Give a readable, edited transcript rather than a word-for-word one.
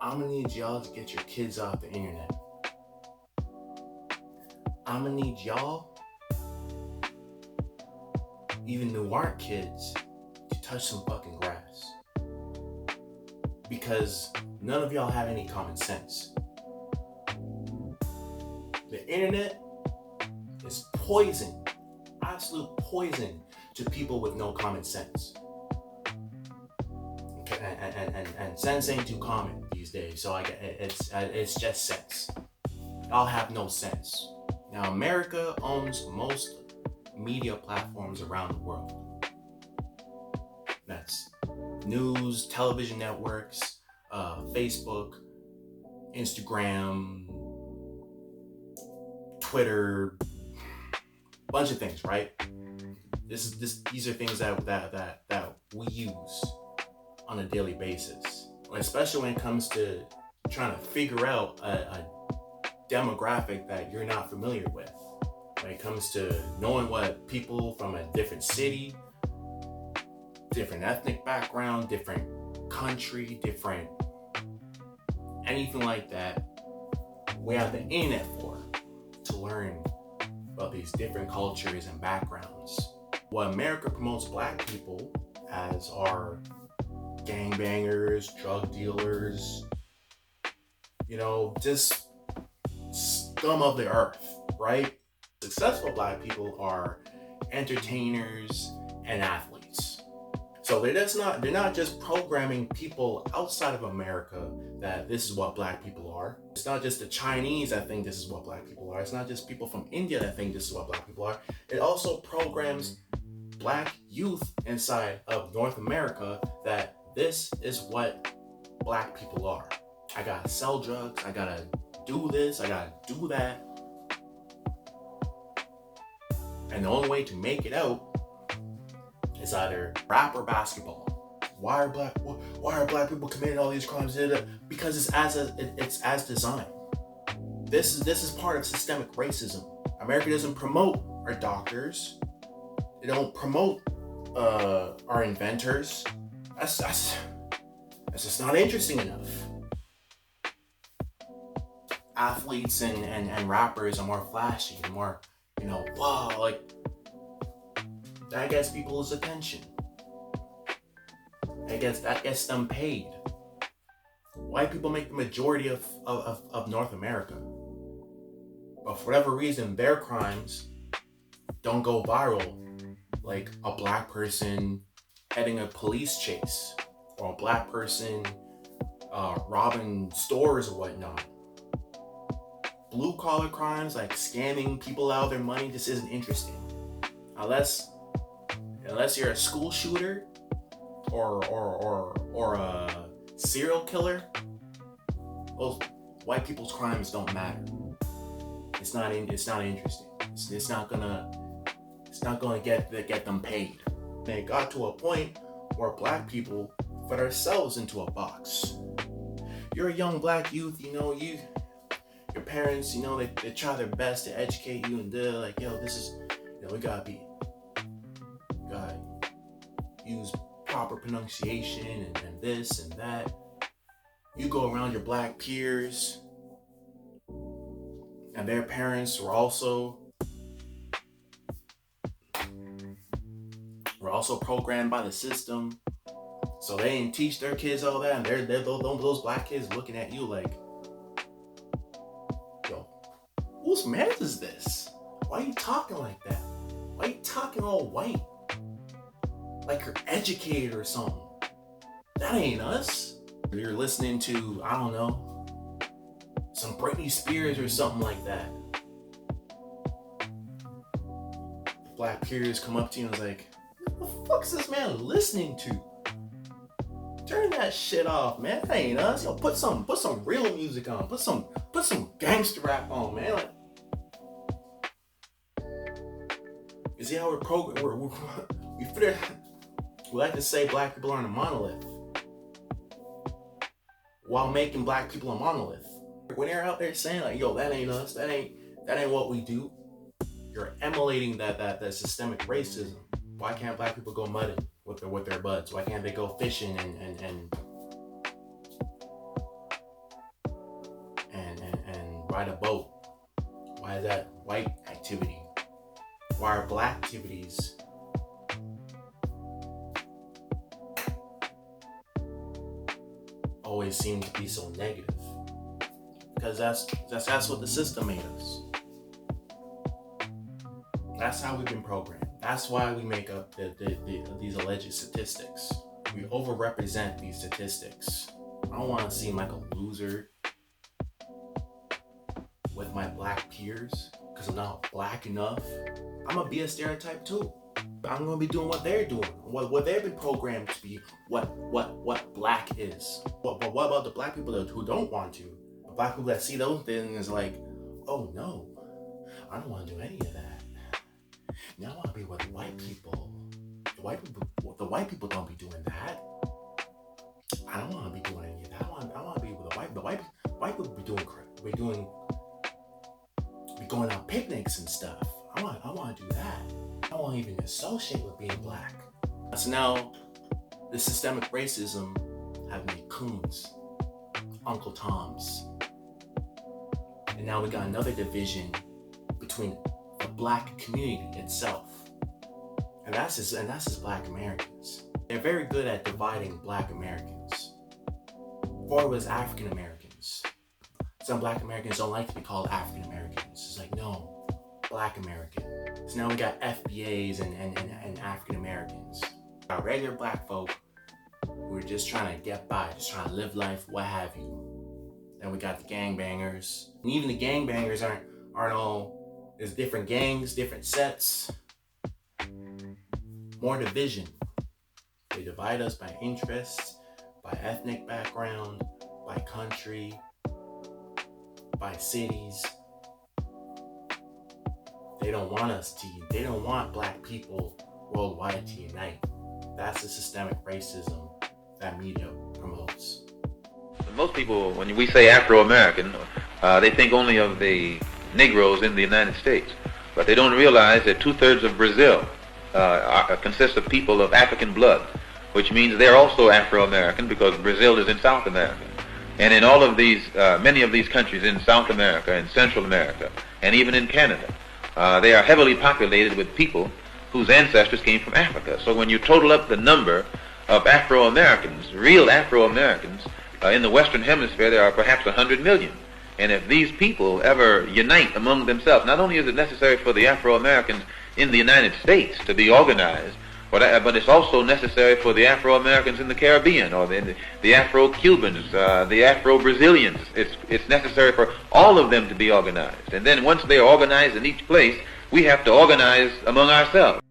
I'm gonna need y'all to get your kids off the internet. I'm gonna need y'all, even who aren't kids, to touch some fucking grass. Because none of y'all have any common sense. The internet is poison, absolute poison to people with no common sense. And sense ain't too common these days, so it's just sense. Y'all have no sense. Now, America owns most media platforms around the world. That's news, television networks, Facebook, Instagram, Twitter, bunch of things, right? These are things that we use on a daily basis, especially when it comes to trying to figure out a demographic that you're not familiar with. When it comes to knowing what people from a different city, different ethnic background, different country, different anything like that, we have the internet for to learn about these different cultures and backgrounds. What America promotes Black people as are gangbangers, drug dealers, just scum of the earth, right? Successful Black people are entertainers and athletes. So they're not just programming people outside of America that this is what Black people are. It's not just the Chinese that think this is what Black people are. It's not just people from India that think this is what Black people are. It also programs Black youth inside of North America that this is what Black people are. I gotta sell drugs, I gotta do this, I gotta do that. And the only way to make it out is either rap or basketball. Why are Black people committing all these crimes? Because it's as designed. This is part of systemic racism. America doesn't promote our doctors. They don't promote our inventors. That's just not interesting enough. Athletes and rappers are more flashy, more, wow, like, that gets people's attention. That gets them paid. White people make the majority of North America. But for whatever reason, their crimes don't go viral like a Black person heading a police chase or a Black person robbing stores or whatnot. Blue collar crimes like scamming people out of their money just isn't interesting. Unless you're a school shooter or a serial killer, those white people's crimes don't matter. It's not interesting. It's not gonna get them paid. And it got to a point where Black people put ourselves into a box. You're a young Black youth, your parents, they try their best to educate you, and they're like, this is, we gotta use proper pronunciation and this and that. You go around your Black peers, and their parents were also programmed by the system, so they didn't teach their kids all that, and they're those Black kids looking at you like, whose man is this? Why are you talking like that? Why are you talking all white? Like you're educated or something. That ain't us. You're listening to, I don't know, some Britney Spears or something like that. Black peers come up to you and is like, what the fuck is this man listening to? Turn that shit off, man. That ain't us. Put some real music on. Put some gangster rap on, man. Like, you see how we're programmed? We like to say Black people aren't a monolith, while making Black people a monolith. When they're out there saying like, that ain't us, that ain't what we do, you're emulating that systemic racism. Why can't Black people go mudding with their buds? Why can't they go fishing and ride a boat? Why is that white activity? Why are black activities always seem to be so negative? Because that's what the system made us. That's how we've been programmed. That's why we make up these alleged statistics. We overrepresent these statistics. I don't want to seem like a loser with my black peers because I'm not black enough. I'm gonna be a stereotype too. I'm gonna be doing what they're doing, what they've been programmed to be, what black is. But what about the black people who don't want to? The black people that see those things is like, oh no, I don't want to do any of that. Now I want to be with white people. The white people don't be doing that. I don't want to be doing any of that. I want to be with the white people be going on picnics and stuff. I want to do that. I won't even associate with being black. So now, the systemic racism have made coons, Uncle Toms, and now we got another division between the black community itself, and that's just black Americans. They're very good at dividing black Americans. Before it was African Americans. Some black Americans don't like to be called African Americans. It's like, no, black American. So now we got FBAs and African Americans. Our regular black folk who are just trying to get by, just trying to live life, what have you. Then we got the gangbangers. And even the gangbangers aren't all, there's different gangs, different sets. More division. They divide us by interests, by ethnic background, by country, by cities. They don't want black people worldwide to unite. That's the systemic racism that media promotes. Most people, when we say Afro-American, they think only of the Negroes in the United States. But they don't realize that 2/3 of Brazil consists of people of African blood, which means they're also Afro-American because Brazil is in South America. And in all of these, many of these countries in South America and Central America, and even in Canada, they are heavily populated with people whose ancestors came from Africa. So when you total up the number of Afro-Americans, real Afro-Americans, in the Western Hemisphere, there are perhaps 100 million. And if these people ever unite among themselves, not only is it necessary for the Afro-Americans in the United States to be organized, but it's also necessary for the Afro-Americans in the Caribbean, or the Afro-Cubans, the Afro-Brazilians. It's necessary for all of them to be organized. And then once they are organized in each place, we have to organize among ourselves.